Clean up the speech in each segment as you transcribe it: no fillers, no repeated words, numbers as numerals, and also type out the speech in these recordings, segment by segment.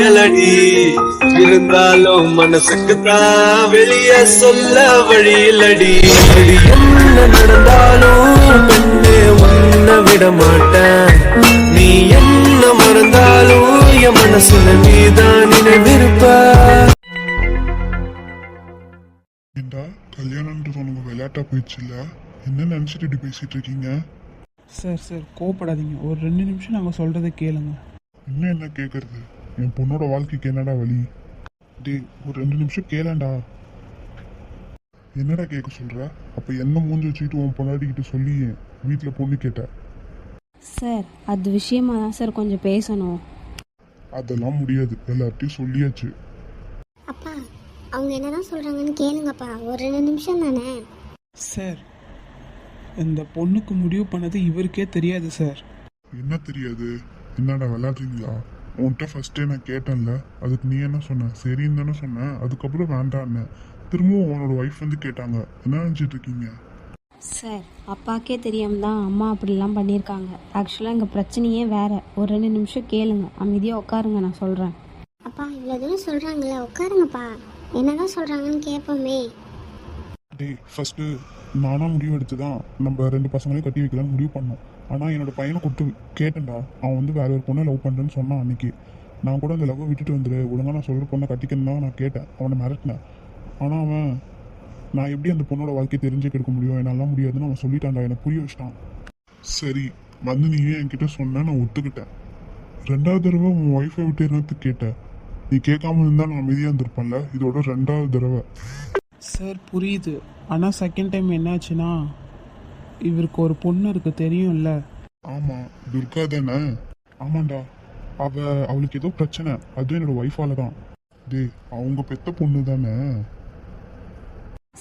புரியலடி, இருந்தாலும் மனசுக்கு தான் வெளிய சொல்ல வழியிலடி. என்ன நடந்தாலும் பெண்ணே உன்னை விட மாட்டேன், நீ என்ன மறந்தாலும் என் மனசுல நீதான் நினைவிருப்ப. ஏண்டா கல்யாணம்ன்றது உனக்கு விளையாட்டா போயிடுச்சுல்ல? என்ன நினைச்சிட்டு இப்படி பேசிட்டு இருக்கீங்க? சார் கோவப்படாதீங்க, ஒரு 2 நிமிஷம் நாங்கள் சொல்கிறத கேளுங்க. இன்னும் என்ன கேட்கறது? என் பொண்ணோட வாழ்க்கைக்கு என்னடா வழி? டேய் ஒரு 2 நிமிஷம் கேளண்டா. என்னடா கேட்க சொல்ற? அப்ப என்ன மூஞ்சி வச்சுக்கிட்டு உன் பொண்டாட்டிக்கிட்ட சொல்லி வீட்டில் பொண்ணு கேட்ட? சார் அது விஷயமா தான் சார் கொஞ்சம் பேசணும். அதெல்லாம் முடியாது, எல்லார்ட்டையும் சொல்லியாச்சு. அப்பா அவங்க என்னதான் சொல்றாங்கன்னு கேளுங்கப்பா, ஒரு 2 நிமிஷம் தானே. சார் இந்த பொண்ணுக்கு முடிவு பண்ணது இவருக்கே தெரியாது சார். என்ன தெரியாது? என்னடா விளையாடுறீங்களா? உன்கிட்ட ஃபர்ஸ்டே நான் கேட்டேன்ல, அதுக்கு நீ என்ன சொன்ன? சரின்னு தானே சொன்னேன். அதுக்கப்புறம் வேண்டான்னு திரும்பவும் உன்னோட ஒய்ஃப் வந்து கேட்டாங்க. என்ன நினச்சிட்டு இருக்கீங்க? சார் அப்பாக்கே தெரியாம தான் அம்மா அப்படிலாம் பண்ணியிருக்காங்க. ஆக்சுவலாக எங்கள் பிரச்சனையே வேற. ஒரு 2 நிமிஷம் கேளுங்க, அமைதியாக உட்காருங்க, நான் சொல்கிறேன். அப்பா இவ்வளோ தூரம் சொல்றாங்களே, உட்காருங்கப்பா, என்னதான் சொல்றாங்கன்னு கேட்போமே. டேய் ஃபர்ஸ்ட்டு நானாக முடிவு எடுத்து தான் நம்ம 2 பசங்களையும் கட்டி வைக்கலான்னு முடிவு பண்ணோம். ஆனால் என்னோட பையனை கூப்பிட்டு கேட்டேன்டா, அவன் வந்து வேற ஒரு பொண்ணை லவ் பண்ணுறேன்னு சொன்னான் அன்னைக்கு. நான் கூட அந்த லவ்வை விட்டுட்டு வந்துடு, ஒழுங்காக நான் சொல்கிற பொண்ணை கட்டிக்கணும் தான் நான் கேட்டேன், அவனை மிரட்டினேன். ஆனால் அவன் நான் எப்படி அந்த பொண்ணோட வாழ்க்கையை தெரிஞ்சு கெடுக்க முடியும், என்னாலாம் முடியாதுன்னு அவன் சொல்லிட்டான்டா, எனக்கு புரிய வச்சிட்டான். சரி வந்து நீ ஏன் என்கிட்ட சொன்ன, நான் ஒத்துக்கிட்டேன். 2வது தடவை உன் ஒய்ஃபை விட்டு என்னத்துக்கு கேட்டேன்? நீ கேட்காம இருந்தால் நான் அமைதியாக இருந்திருப்பேன்ல. இதோட 2வது தடவை. சார் புரியுது, ஆனால் செகண்ட் டைம் என்னாச்சுன்னா இவருக்கு ஒரு பொண்ணு இருக்கு தெரியும்ல. ஆமாம் துர்கா தானே? ஆமாண்டா, அவளுக்கு ஏதோ பிரச்சனை, அதுவும் என்னோட ஒய்ஃபால தான். டேய் அவங்க பெத்த பொண்ணு தானே?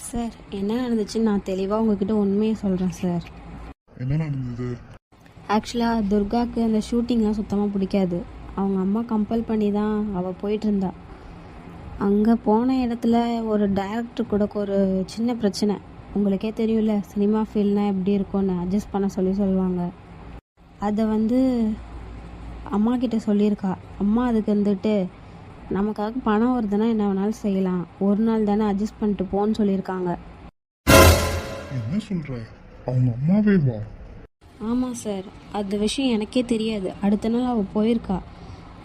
சார் என்ன நடந்துச்சுன்னு நான் தெளிவாக உங்ககிட்ட உண்மையை சொல்கிறேன் சார். என்ன நடந்தது? ஆக்சுவலாக துர்காவுக்கு அந்த ஷூட்டிங்லாம் சுத்தமாக பிடிக்காது. அவங்க அம்மா கம்பல் பண்ணி தான் அவள் போயிட்டு இருந்தா. அங்கே போன இடத்துல ஒரு டைரக்டர் கூட ஒரு சின்ன பிரச்சனை. உங்களுக்கே தெரியும்ல, சினிமா ஃபீல்ட்னா எப்படி இருக்கும்னு அட்ஜஸ்ட் பண்ண சொல்லுவாங்க. அதை வந்து அம்மா கிட்ட சொல்லியிருக்கா. அம்மா அதுக்கு வந்துட்டு நமக்காக பணம் வருதுன்னா என்ன வேணாலும் செய்யலாம், ஒரு நாள் தானே அட்ஜஸ்ட் பண்ணிட்டு போன்னு சொல்லியிருக்காங்க. என்ன சொல்ற? அவங்க அம்மாவே வா? ஆமாம் சார், அந்த விஷயம் எனக்கே தெரியாது. அடுத்த நாள் அவள் போயிருக்கா.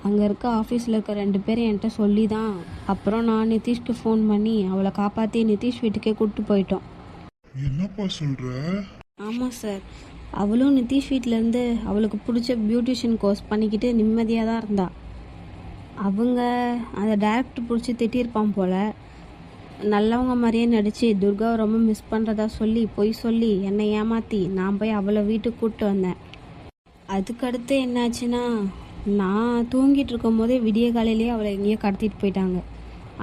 அங்கே இருக்க ஆஃபீஸில் இருக்க 2 பேர் என்கிட்ட சொல்லி தான் அப்புறம் நான் நிதிஷ்க்கு ஃபோன் பண்ணி அவளை காப்பாற்றி நிதிஷ் வீட்டுக்கே கூப்பிட்டு போயிட்டோம். என்னப்பா சொல்ற? ஆமாம் சார், அவளும் நிதிஷ் வீட்டிலேருந்து அவளுக்கு பிடிச்ச பியூட்டிஷியன் கோர்ஸ் பண்ணிக்கிட்டு நிம்மதியாக தான் இருந்தா. அவங்க அந்த டைரக்டர் பிடிச்சி திட்டியிருப்பான் போல். நல்லவங்க மாதிரியே நடித்து துர்காவை ரொம்ப மிஸ் பண்ணுறதா சொல்லி பொய் சொல்லி என்னை ஏமாற்றி நான் போய் அவளை வீட்டுக்கு கூப்பிட்டு வந்தேன். அதுக்கடுத்து என்னாச்சுன்னா, நான் தூங்கிட்டு இருக்கும் போதே விடிய காலையிலேயே அவளை எங்கேயோ கடத்திட்டு போயிட்டாங்க.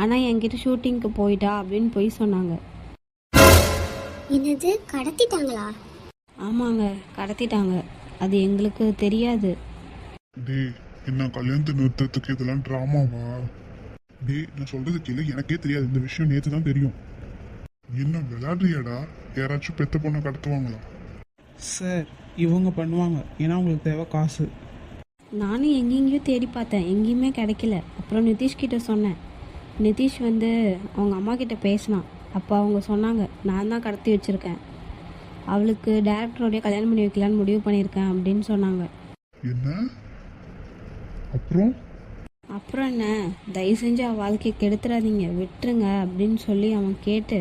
ஆனால் என்கிட்ட ஷூட்டிங்க்கு போயிட்டா அப்படின்னு பொய் சொன்னாங்க. என்னது கடத்திட்டாங்களா? ஆமாங்க, கடத்திட்டாங்க. அது எங்களுக்கு தெரியாது. டேய் என்ன கல்யாணத்தை நிறுத்தத்துக்கு இதெல்லாம் ட்ராமாவா? டேய் நான் சொல்றது கேளு, எனக்கே தெரியாது, இந்த விஷயம் நேற்று தான் தெரியும். என்ன விளையாடுறியாடா? யாராச்சும் பெத்த பொண்ணை கடத்துவாங்களா? சார் இவங்க பண்ணுவாங்க, ஏன்னா அவங்களுக்கு தேவை காசு. நானும் எங்கெங்கேயோ தேடி பார்த்தேன், எங்கேயுமே கிடைக்கல. அப்புறம் நிதிஷ்கிட்ட சொன்னேன். நிதிஷ் வந்து அவங்க அம்மா கிட்ட பேசினான். அப்போ அவங்க சொன்னாங்க, நான் தான் கடத்தி வச்சுருக்கேன், அவளுக்கு டேரக்டரோடைய கல்யாணம் பண்ணி வைக்கலான்னு முடிவு பண்ணியிருக்கேன் அப்படின்னு சொன்னாங்க. என்ன? அப்புறம் அப்புறம் என்ன, தயவு செஞ்சு அவள் வாழ்க்கையை கெடுத்துறாதீங்க, விட்டுருங்க அப்படின்னு சொல்லி அவன் கேட்டு,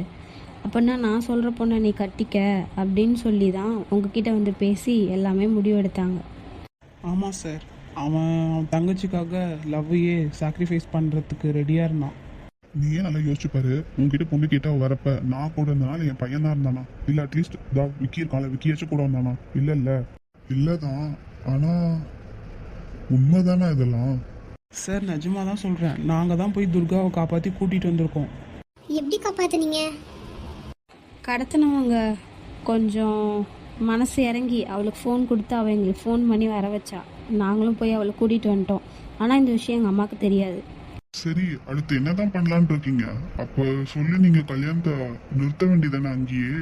அப்படின்னா நான் சொல்கிற பொண்ணை நீ கட்டிக்க அப்படின்னு சொல்லி தான் உங்ககிட்ட வந்து பேசி எல்லாமே முடிவெடுத்தாங்க. ஆமாம் சார், அவன் தங்கச்சிக்காக லவ்வையே சாக்ரிஃபைஸ் பண்ணுறதுக்கு ரெடியாக இருந்தான். நீயே நல்லா யோசிச்சு பாரு, உங்ககிட்ட பொண்ணு கேட்டா வரப்ப நான் கூட இருந்தனால என் பையன் தான் இருந்தானா? இல்லை அட்லீஸ்ட் விக்கி இருக்கான்ல, விக்கியாச்சும் கூட வந்தானா? இல்லைதான். ஆனால் உண்மைதானா இதெல்லாம்? சார் நிஜமாக தான் சொல்கிறேன், நாங்கள் தான் போய் துர்காவை காப்பாற்றி கூட்டிகிட்டு வந்திருக்கோம். எப்படி காப்பாத்துனீங்க? கடத்தினவங்க கொஞ்சம் மனசு இறங்கி அவளுக்கு ஃபோன் கொடுத்து அவள் எங்களுக்கு ஃபோன் பண்ணி வர வச்சா. நாங்களும் போய் அவளை கூட்டிகிட்டு வந்துட்டோம். ஆனால் இந்த விஷயம் எங்கள் அம்மாவுக்கு தெரியாது. சரி அடுத்து என்னதான் பண்ணலான்னு இருக்கீங்க? அப்போ சொல்லி நீங்கள் கல்யாணத்தை நிறுத்த வேண்டியதானே அங்கேயே?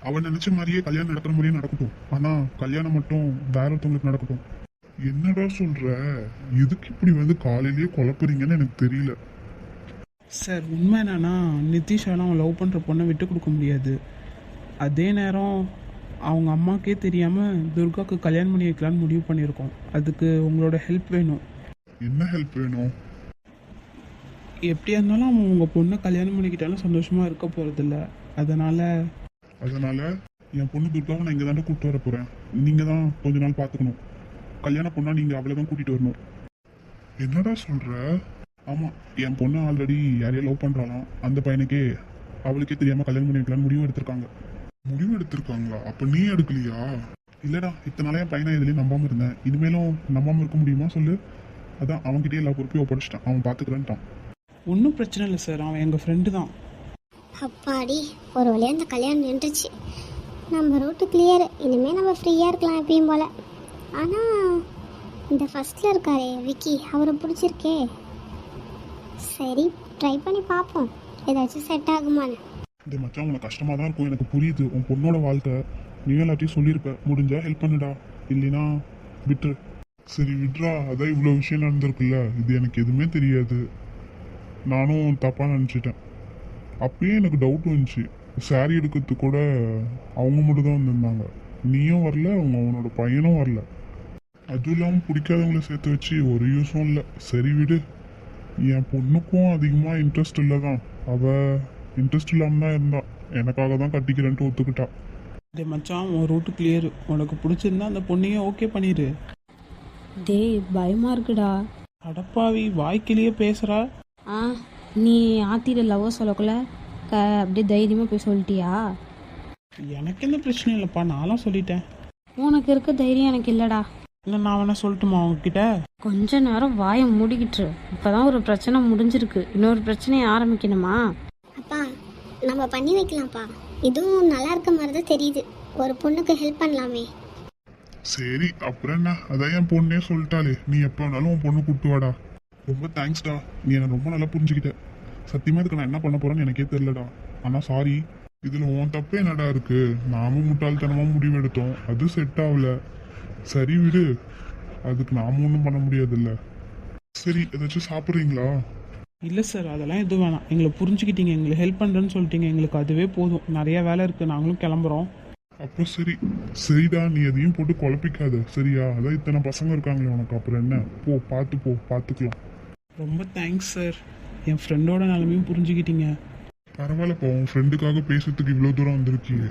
அவன் நினைச்ச மாதிரியே கல்யாணம் நடக்கிற மாதிரியே நடக்கட்டும், ஆனால் கல்யாணம் மட்டும் வேற ஒருத்தவங்களுக்கு நடக்கட்டும். என்னடா சொல்ற? எதுக்கு இப்படி வந்து காலையிலேயே குழப்புறீங்கன்னு எனக்கு தெரியல. சார் உண்மை என்னன்னா நிதிஷாலாம் அவன் லவ் பண்ணுற பொண்ணை விட்டு கொடுக்க முடியாது. அதே நேரம் அவங்க அம்மாக்கே தெரியாமல் துர்காவுக்கு கல்யாணம் பண்ணி வைக்கலான்னு முடிவு பண்ணியிருக்கோம். அதுக்கு உங்களோட ஹெல்ப் வேணும். என்ன ஹெல்ப் வேணும்? எப்படியா இருந்தாலும் அவன் உங்கள் பொண்ணை கல்யாணம் பண்ணிக்கிட்டாலும் சந்தோஷமாக இருக்க போகிறதில்ல. அதனால் அதனால என் பொண்ணு துர்காவை நான் இங்கே தாண்டா கூப்பிட்டு வர போறேன். நீங்க தான் கொஞ்ச நாள் பார்த்துக்கணும். கல்யாணம் பொண்ணா நீங்க அவளை தான் கூட்டிட்டு வரணும். என்னடா சொல்ற? ஆமா, என் பொண்ணு ஆல்ரெடி யாரையோ லவ் பண்றாளாம். அந்த பையனுக்கே அவளுக்கே தெரியாம கல்யாணம் பண்ணி வைக்கலாம்னு முடிவு எடுத்திருக்காங்க. முடிவு எடுத்திருக்காங்களா? அப்ப நீ எடுக்கலையா? இல்லடா, இத்தனை நாளா என் பையனை இதுலயும் நம்பாம இருந்தேன். இனிமேலும் நம்பாம இருக்க முடியுமா சொல்லு? அதான் அவன்கிட்டயே எல்லா பொறுப்பையும் ஒப்படைச்சிட்டான். அவன் பாத்துக்கிறேன்ட்டான். ஒன்றும் பிரச்சனை இல்லை சார், அவன் எங்கள் ஃப்ரெண்டு தான். அப்பாடி, ஒரு வழியாக அந்த கல்யாணம் நின்றுச்சு. நம்ம ரூட்டு கிளியர். இனிமேல் நம்ம ஃப்ரீயாக இருக்கலாம் எப்பயும் போல். ஆனால் இந்த ஃபஸ்ட்டில் இருக்காரே விக்கி, அவரை பிடிச்சிருக்கே. சரி, ட்ரை பண்ணி பார்ப்போம் ஏதாச்சும் செட் ஆகுமான்னு. இந்த மச்சான் உனக்கு கஷ்டமா தான் இருக்கும், எனக்கு புரியுது. உன் பொண்ணோட வாழ்க்கை நீ எல்லாத்தையும் சொல்லியிருப்ப. முடிஞ்சா ஹெல்ப் பண்ணுடா, இல்லைன்னா விட்டுரு. சரி விட்ரா, அதான் இவ்வளோ விஷயம் நடந்திருக்குல்ல, இது எனக்கு எதுவுமே தெரியாது. நானும் தப்பாக நினச்சிட்டேன். அப்பயே எனக்கு டவுட் வந்துச்சு. சாரி எடுக்கிறதுக்கு கூட அவங்க மட்டும் தான் வந்திருந்தாங்க. நீயும் வரல, அவனோட பையனும் வரல. அதுவும் இல்லாமல் பிடிக்காதவங்கள சேர்த்து வச்சு ஒரு யூஸும் இல்லை. சரி விடு. என் பொண்ணுக்கும் அதிகமாக இன்ட்ரெஸ்ட் இல்லை தான். அவள் இன்ட்ரெஸ்ட் இல்லாமல் தான் இருந்தா. எனக்காக தான் கட்டிக்கிறேன்ட்டு ஒத்துக்கிட்டா. டே மச்சான், உன் ரூட்டு கிளியர். உனக்கு பிடிச்சிருந்தா அந்த பொண்ணையும் ஓகே பண்ணிடு. டேய் பயமாக இருக்குடா. அடப்பாவி, வாய்க்கிலேயே பேசுகிறா. ஆ, நீ ஆத்திர லவ் சொல்லக்குள்ள அப்படியே தைரியமாக போய் சொல்லிட்டியா? எனக்கு எந்த பிரச்சனையும் இல்லைப்பா, நான்லாம் சொல்லிட்டேன். உனக்கு இருக்க தைரியம் எனக்கு இல்லைடா. இல்லை நான் வேணா சொல்லட்டுமா அவங்கக்கிட்ட? கொஞ்ச நேரம் வாயை மூடிக்கிட்டு. இப்போதான் ஒரு பிரச்சனை முடிஞ்சிருக்கு, இன்னொரு பிரச்சனையை ஆரம்பிக்கணுமா? அப்பா, நம்ம பண்ணி வைக்கலாம்ப்பா. இதுவும் நல்லா இருக்க மாதிரி தான் தெரியுது. ஒரு பொண்ணுக்கு ஹெல்ப் பண்ணலாமே. சரி அப்புறம் என்ன, அதான் என் பொண்ணே சொல்லிட்டாலே. நீ எப்போ வேணாலும் உன் பொண்ணு கூப்பிட்டு வாடா. ரொம்ப தேங்க்ஸ்டா, நீ என்னை ரொம்ப நல்லா புரிஞ்சுக்கிட்ட. சத்தியமாக இதுக்கு நான் என்ன பண்ண போறேன்னு எனக்கே தெரியலடா. ஆனால் சாரி, இதில் உன் தப்பு என்னடா இருக்கு? நாமும் முட்டாள்தனமாக முடிவு எடுத்தோம், அது செட் ஆகல. சரி விடு, அதுக்கு நாம ஒன்றும் பண்ண முடியாதுல்ல. சரி, ஏதாச்சும் சாப்பிட்றீங்களா? இல்லை சார், அதெல்லாம் எதுவும் வேணாம். எங்களை புரிஞ்சுக்கிட்டீங்க, எங்களுக்கு ஹெல்ப் பண்ணுறேன்னு சொல்லிட்டீங்க. எங்களுக்கு அதுவே போதும். நிறைய வேலை இருக்குது, நாங்களும் கிளம்புறோம். அப்போ சரி. சரிடா, நீ எதையும் போட்டு குழப்பிக்காத சரியா? அதான் இத்தனை பசங்க இருக்காங்களே உனக்கு, அப்புறம் என்ன? போ, பார்த்துக்கலாம். ரொம்ப தேங்க்ஸ் சார், என் ஃப்ரெண்டோட நிலமையும் புரிஞ்சுக்கிட்டீங்க. பரவாயில்லப்பா, உன் ஃப்ரெண்டுக்காக பேசுறதுக்கு இவ்வளோ தூரம் வந்திருக்கீங்க.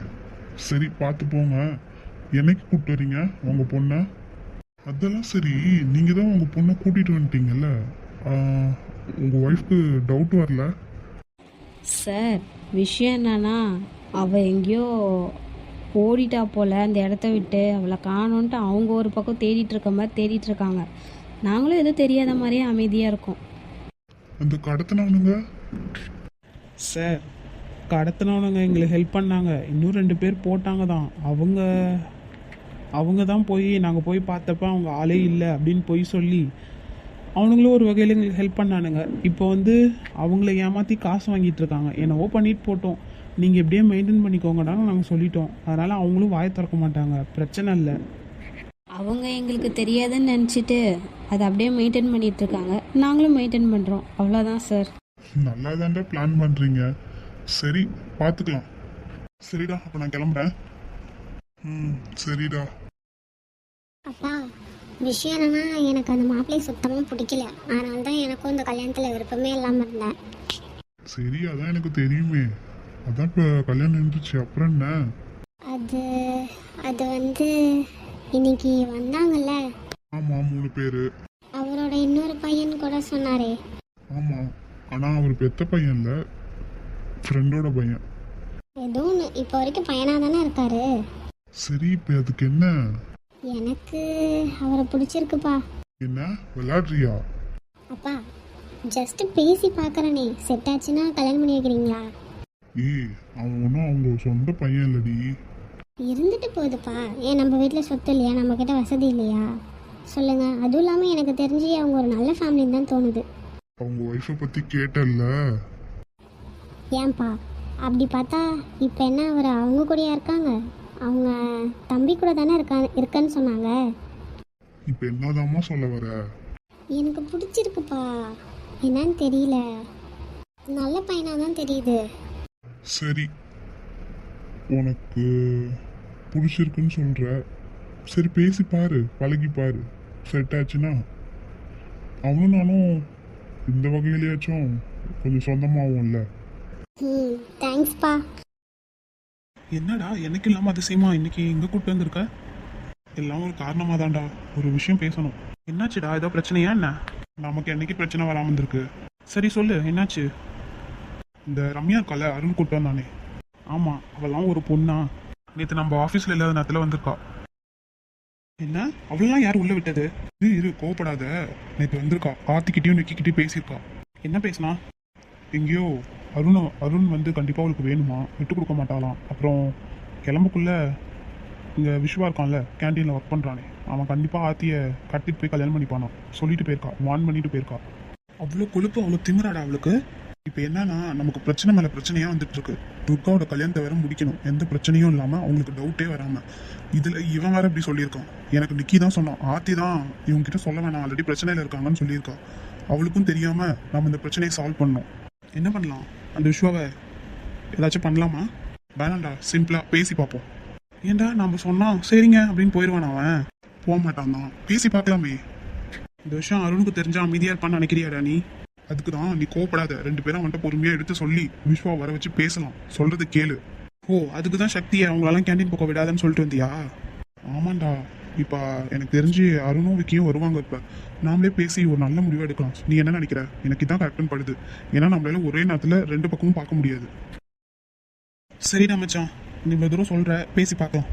சரி பார்த்து போங்க. என்னைக்கு கூப்பிட்டு வரீங்க உங்க பொண்ணை? அதெல்லாம் சரி, நீங்க தான் உங்க பொண்ணை கூட்டிட்டு வந்துட்டீங்கல்ல, உங்க ஒய்ஃப்க்கு டவுட் வரல? சார், விஷயம் என்னன்னா, அவள் எங்கேயோ ஓடிட்டா போல அந்த இடத்த விட்டு. அவளை காணோன்ட்டு அவங்க ஒரு பக்கம் தேடிட்டு இருக்க மாதிரி தேடிட்டு இருக்காங்க. நாங்களும் எதுவும் தெரியாத மாதிரியே அமைதியாக இருக்கோம். அந்த கடத்தினவனுங்க? சார், கடத்தினவனுங்க எங்களுக்கு ஹெல்ப் பண்ணாங்க. இன்னும் 2 பேர் போட்டாங்க தான். அவங்க தான் நாங்கள் போய் பார்த்தப்ப அவங்க ஆளே இல்லை அப்படின்னு போய் சொல்லி அவனுங்களும் ஒரு வகையில் எங்களுக்கு ஹெல்ப் பண்ணானுங்க. இப்போ அவங்கள ஏமாற்றி காசு வாங்கிட்டு இருக்காங்க. என்னவோ பண்ணிட்டு போட்டோம், நீங்கள் எப்படியே மெயின்டைன் பண்ணிக்கோங்கடான்னு நாங்கள் சொல்லிட்டோம். அதனால் அவங்களும் வாயை திறக்க மாட்டாங்க, பிரச்சனை இல்லை. அவங்க எங்களுக்கு தெரியாதுன்னு நினச்சிட்டு அதை அப்படியே மெயின்டைன் பண்ணிட்டு இருக்காங்க. நாங்களும் மெயின்டைன் பண்ணுறோம், அவ்வளோதான் சார். நல்லா தாண்டா பிளான் பண்றீங்க. சரி பார்த்துக்கலாம். சரிடா, அப்போ நான் கிளம்புறேன். சரிடா. அப்பா, விஷயம் என்னன்னா, எனக்கு அந்த மாப்பிள்ளையை சுத்தமாக பிடிக்கல. அதனால தான் எனக்கும் இந்த கல்யாணத்தில் விருப்பமே இல்லாமல் இருந்தேன். சரி, அதான் எனக்கு தெரியுமே. அதான் இப்போ கல்யாணம் இருந்துச்சு, அப்புறம் என்ன? அது இன்னைக்கு வந்தாங்கல்ல. ஆமா, 3 பேரு. அவரோட இன்னொரு பையன் கூட சொன்னாரே. ஆமா, ஆனா அவர் பெத்த பையன் இல்ல, ஃப்ரெண்டோட பையன். ஏதோ ஒன்று, இப்போ வரைக்கும் பையனாக தானே இருக்காரு. சரி, இப்போ அதுக்கு என்ன? எனக்கு அவரை பிடிச்சிருக்குப்பா. என்ன விளையாடுறியா? அப்பா, ஜஸ்ட் பேசி பார்க்குறேனே, செட் ஆச்சுன்னா கல்யாணம் பண்ணி வைக்கிறீங்களா? ஏய், அவன் ஒன்றும் அவங்க சொந்த பையன் இல்லடி. இருந்துட்டு போகுதுப்பா. ஏன் நம்ம வீட்டில் சொத்து இல்லையா? நம்மக்கிட்ட வசதி இல்லையா? சொல்லுங்க. அதுவும் இல்லாமல் எனக்கு தெரிஞ்சு அவங்க ஒரு நல்ல ஃபேமிலின்னு தான் தோணுது. அவங்க ஒய்ஃபை பற்றி கேட்டல்ல? ஏன்பா அப்படி பார்த்தா இப்போ என்ன அவர் அவங்க கூடயா இருக்காங்க? அவங்க தம்பி கூட தானே இருக்கேன்னு சொன்னாங்க. இப்போ என்னதாம்மா சொல்ல வர? எனக்கு பிடிச்சிருக்குப்பா, என்னன்னு தெரியல, நல்ல பையனாக தான் தெரியுது. சரி, உனக்கு பிடிச்சிருக்குன்னு சொல்ற, சரி பேசி பாரு, பழகி பாரு, செட் ஆச்சுன்னா அவனும் நானும் இந்த வகையிலேயாச்சும் கொஞ்சம் சொந்தமாகும்ல. தேங்க்ஸ்ப்பா. என்னடா எனக்கு இல்லாமல் அதிசயமா இன்னைக்கு இங்கே கூப்பிட்டு வந்திருக்க? எல்லாம் ஒரு காரணமாக தான்டா. ஒரு விஷயம் பேசணும். என்னாச்சுடா, ஏதோ பிரச்சனையா என்ன? நமக்கு என்னைக்கு பிரச்சனை வராமல் இருந்திருக்கு? சரி சொல்லு, என்னாச்சு? இந்த ரம்யா இருக்கால, அருண் கூப்பிட்டு வந்தானே. ஆமாம், அவெல்லாம் ஒரு பொண்ணா? நேற்று நம்ம ஆஃபீஸில் இல்லாத நேரத்தில் வந்திருக்கா. என்ன, அவளெல்லாம் யார் உள்ள விட்டது? இரு கோவப்படாத. நேற்று வந்திருக்கா, கார்த்திக்கிட்டையும் நிக்கிக்கிட்டையும் பேசியிருக்கா. என்ன பேசினா? எங்கேயோ அருண் வந்து கண்டிப்பாக அவளுக்கு வேணுமா, விட்டு கொடுக்க மாட்டாளாம். அப்புறம் கிளம்புக்குள்ள இங்கே விஸ்வா இருக்கான்ல, கேன்டீனில் ஒர்க் பண்ணுறானே, அவன் கண்டிப்பாக ஆத்தியை கட்டிட்டு போய் கல்யாணம் பண்ணிப்பானான் சொல்லிட்டு போயிருக்கா, வான் பண்ணிட்டு போயிருக்கா. அவ்வளோ கொழுப்பு, அவ்வளோ திமிராடா அவளுக்கு. இப்போ என்னன்னா, நமக்கு பிரச்சனை மேலே பிரச்சனையாக வந்துட்டு இருக்கு. துர்காவோட கல்யாணத்தை வேற முடிக்கணும், எந்த பிரச்சனையும் இல்லாமல், அவங்களுக்கு டவுட்டே வராமல். இதில் இவன் வேற இப்படி சொல்லியிருக்கான். எனக்கு நிக்கி தான் சொன்னான், ஆத்தி தான் இவங்ககிட்ட சொல்ல வேணாம், ஆல்ரெடி பிரச்சனையில் இருக்காங்கன்னு சொல்லியிருக்கா. அவளுக்கும் தெரியாமல் நம்ம இந்த பிரச்சனையை சால்வ் பண்ணோம். என்ன பண்ணலாம்? அந்த விஸ்வாவை ஏதாச்சும் பண்ணலாமா? வேணாண்டா, சிம்பிளாக பேசி பார்ப்போம். ஏண்டா நம்ம சொன்னா சரிங்க அப்படின்னு போயிடுவான் அவன்? போக மாட்டான் தான், பேசி பார்க்கலாமே. இந்த விஷயம் அருணுக்கு தெரிஞ்சா அமைதியாக இருப்பான்னு நினைக்கிறியாடா நீ? அதுக்கு தான் நீ கோவப்படாத, 2 பேரும் அவன்கிட்ட பொறுமையாக எடுத்து சொல்லி விஸ்வா வர வச்சு பேசலாம், சொல்றது கேளு. ஓ, அதுக்கு தான் சக்தியை அவங்களெல்லாம் கேண்டீன் போக விடாதுன்னு சொல்லிட்டு வந்தியா? ஆமாண்டா, இப்போ எனக்கு தெரிஞ்சு அருணும் விக்கியும் வருவாங்க. இப்போ நாமளே பேசி ஒரு நல்ல முடிவு எடுக்கலாம். நீ என்ன நினைக்கிற? எனக்கு இதான் கரெக்டுன்னு படுது. ஏன்னா நம்மளால ஒரே நேரத்தில் 2 பக்கமும் பார்க்க முடியாது. சரிடா மச்சான், நீ இவ்வளோ தூரம் சொல்கிற, பேசி பார்க்கலாம்.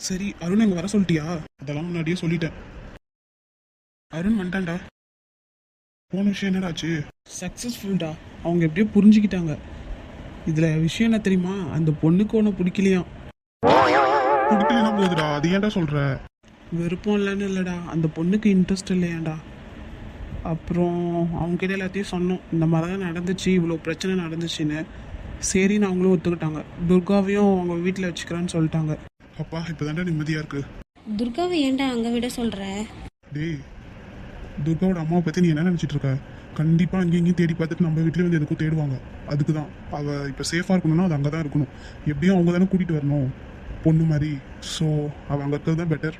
சரி, அருண் அங்கே வர சொல்லிட்டியா? அதெல்லாம் முன்னாடியே சொல்லிட்டேன். அருண் வந்துட்டான்டா. போன விஷயம் என்னடாச்சு? சக்ஸஸ்ஃபுல்டா, அவங்க எப்படியோ புரிஞ்சுக்கிட்டாங்க. இதில் விஷயம் என்ன தெரியுமா? அந்த பொண்ணுக்கு ஒன்று பிடிக்கலையாம். பிடிக்கலாம் போகுதுடா, அது ஏன்டா சொல்கிற? விருப்பம் இல்லைன்னு இல்லைடா, அந்த பொண்ணுக்கு இன்ட்ரெஸ்ட் இல்லையாண்டா. அப்புறம் அவங்ககிட்ட எல்லாத்தையும் சொன்னோம், இந்த மாதிரி தான் நடந்துச்சு, இவ்வளோ பிரச்சனை நடந்துச்சுன்னு. சரின்னு அவங்களும் ஒத்துக்கிட்டாங்க. துர்காவையும் அவங்க வீட்டில் வச்சுக்கிறான்னு சொல்லிட்டாங்க. அப்பா, இப்போ தாண்டா நிம்மதியாக இருக்கு. துர்காவை ஏன்டா அங்கே விட சொல்கிற? டேய், துர்காவோட அம்மாவை பற்றி நீ என்ன நினச்சிட்டு இருக்க? கண்டிப்பாக அங்கேயும் இங்கேயும் தேடி பார்த்துட்டு நம்ம வீட்டில் வந்து எதுக்கும் தேடுவாங்க. அதுக்கு தான் அவள் இப்போ சேஃபாக இருக்கணும்னா அது அங்கே தான் இருக்கணும். எப்படியும் அவங்க தானே கூட்டிகிட்டு வரணும் பொண்ணு மாதிரி. ஸோ அவள் அங்கே இருக்கிறது தான் பெட்டர்.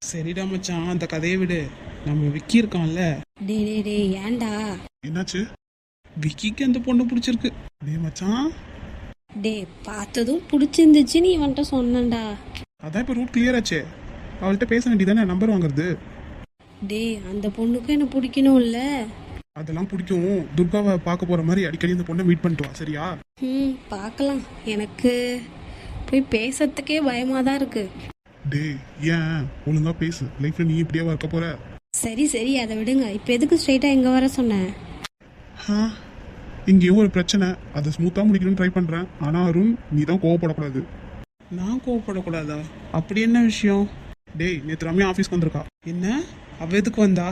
சரிடா மச்சான், அந்த கதையை விடு. நம்ம விக்கி இருக்கான்ல. டே ஏன்டா? என்னாச்சு? விக்கிக்கு அந்த பொண்ணு பிடிச்சிருக்கு. டேய் மச்சான், டே பார்த்ததும் பிடிச்சிருந்துச்சு நீ இவன்ட்ட சொன்னேன்டா. அதான் இப்போ ரூட் கிளியர் ஆச்சே, அவள்கிட்ட பேச வேண்டியதானே, நம்பர் வாங்குறது. டே அந்த பொண்ணுக்கும் என்ன பிடிக்கணும்ல? அதெல்லாம் பிடிக்கும். துர்காவை பார்க்க போகிற மாதிரி அடிக்கடி இந்த பொண்ணை மீட் பண்ணிட்டு வா, சரியா? பார்க்கலாம். எனக்கு போய் பேசுறதுக்கே பயமாக தான் இருக்கு. டேய், ஏன் ஒழுங்கா பேசு, லைஃப்ல நீ இப்படியே இருக்க போற. சரி அதை விடுங்க. இப்போ எதுக்கு ஸ்ட்ரைட்டாக எங்கே வர சொன்னேன்? இங்கேயும் ஒரு பிரச்சனை, அதை ஸ்மூத்தாக முடிக்கணும்னு ட்ரை பண்ணுறேன். ஆனால் அருண், நீ தான் கோவப்படக்கூடாது. நான் கோவப்படக்கூடாதா? அப்படி என்ன விஷயம்? டேய், நேற்று ரம்யா ஆஃபீஸ்க்கு வந்திருக்கா. என்ன, அவ எதுக்கு வந்தா?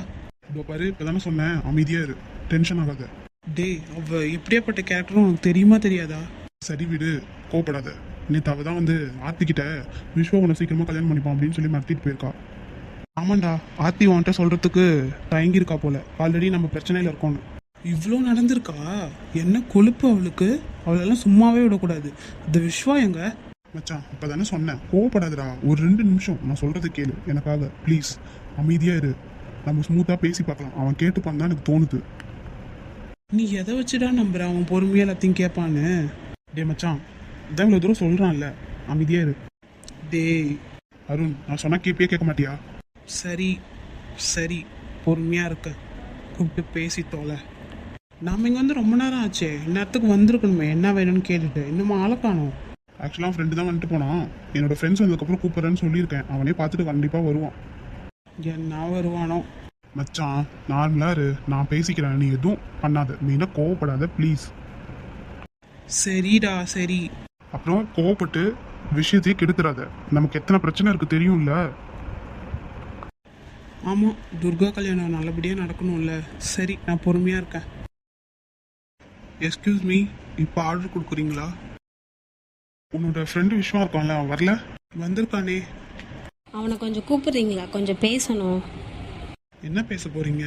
இப்போ பாரு, இப்போ தானே சொன்னேன், அமைதியாக இரு, டென்ஷன் ஆகாத. டேய், அவ எப்படியாப்பட்ட கேரக்டரும் உனக்கு தெரியுமா தெரியாதா? சரி விடு, கோவப்படாத. நேற்று அவள் தான் வந்து ஆர்த்திக்கிட்ட விஸ்வா உன்னை சீக்கிரமாக கல்யாணம் பண்ணிப்பான் அப்படின்னு சொல்லி மறத்திட்டு போயிருக்கா. ஆமாண்டா, ஆர்த்தி உன்கிட்ட சொல்கிறதுக்கு தயங்கியிருக்கா போல, ஆல்ரெடி நம்ம பிரச்சனையில் இருக்கோன்னு. இவ்வளோ நடந்திருக்கா? என்ன கொழுப்பு அவளுக்கு! அவளெல்லாம் சும்மாவே விடக்கூடாது. இந்த விஸ்வா எங்க? மச்சான், இப்போ தானே சொன்னேன், கோவப்படாதடா. ஒரு 2 நிமிஷம் நான் சொல்கிறது கேளு எனக்காக, ப்ளீஸ். அமைதியாக இரு, நம்ம ஸ்மூத்தாக பேசி பார்க்கலாம். அவன் கேட்டுப்பான்னு தான் எனக்கு தோணுது. நீ எதை வச்சுடா நம்புற அவன் பொறுமையாக எல்லாத்தையும் கேட்பான்னு? டே மச்சான், இதான் இவ்வளோ தூரம் சொல்கிறான்ல, அமைதியாக இரு. டேய் அருண், நான் சொன்னால் கேட்க மாட்டியா? சரி பொறுமையாக இருக்க, கூப்பிட்டு பேசி தோலை. நாம் இங்கே வந்து ரொம்ப நேரம் ஆச்சே, இந்நேரத்துக்கு வந்திருக்கணுமே, என்ன வேணும்னு கேட்டுட்டு. இன்னும் ஆளை காணோம். ஆக்சுவலாக ஃப்ரெண்டு தான் வந்துட்டு போனான். என்னோட ஃப்ரெண்ட்ஸ் வந்ததுக்கப்புறம் கூப்பிட்றேன்னு சொல்லியிருக்கேன். அவனே பார்த்துட்டு கண்டிப்பாக வருவான். என்ன வருவானோ? மச்சான், நார்மலாக இரு, நான் பேசிக்கிறேன், நீ எதுவும் பண்ணாத, மெயினாக கோவப்படாத ப்ளீஸ். சரிடா சரி. அப்புறம் கோவப்பட்டு விஷயத்தையே கெடுத்துறாத. நமக்கு எத்தனை பிரச்சனை இருக்குது தெரியும்ல? ஆமாம், துர்கா கல்யாணம் நல்லபடியாக நடக்கணும்ல. சரி, நான் பொறுமையாக இருக்கேன். எஸ்கியூஸ் மீ, இப்போ ஆர்டர் கொடுக்குறீங்களா? உன்னோட ஃப்ரெண்டு விஸ்வா இருக்கான்ல, அவன் வரல? வந்திருக்கானே. அவனை கொஞ்சம் கூப்பிடுறீங்களா? கொஞ்சம் பேசணும். என்ன பேச போறீங்க?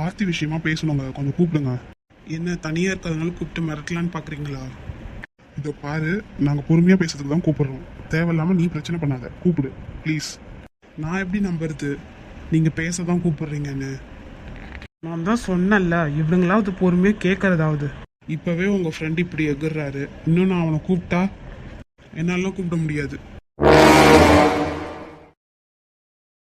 ஆர்த்தி விஷயமா பேசணுங்க, கொஞ்சம் கூப்பிடுங்க. என்ன தனியாக இருக்கிறதுனால கூப்பிட்டு மிரட்டலான்னு பார்க்குறீங்களா? இதை பாரு, நாங்கள் பொறுமையாக பேசுறதுக்கு தான் கூப்பிடுறோம். தேவையில்லாமல் நீ பிரச்சனை பண்ணாத, கூப்பிடு ப்ளீஸ். நான் எப்படி நம்புறது நீங்கள் பேச தான் கூப்பிடுறீங்கன்னு? நான் தான் சொன்னேன்ல, இவனுங்களாவது பொறுமையாக கேட்கறதாவது. இப்போவே உங்கள் ஃப்ரெண்ட் இப்படி எகுறாரு, இன்னும் நான் அவனை கூப்பிட்டா என்னாலாம் கூப்பிட முடியாது.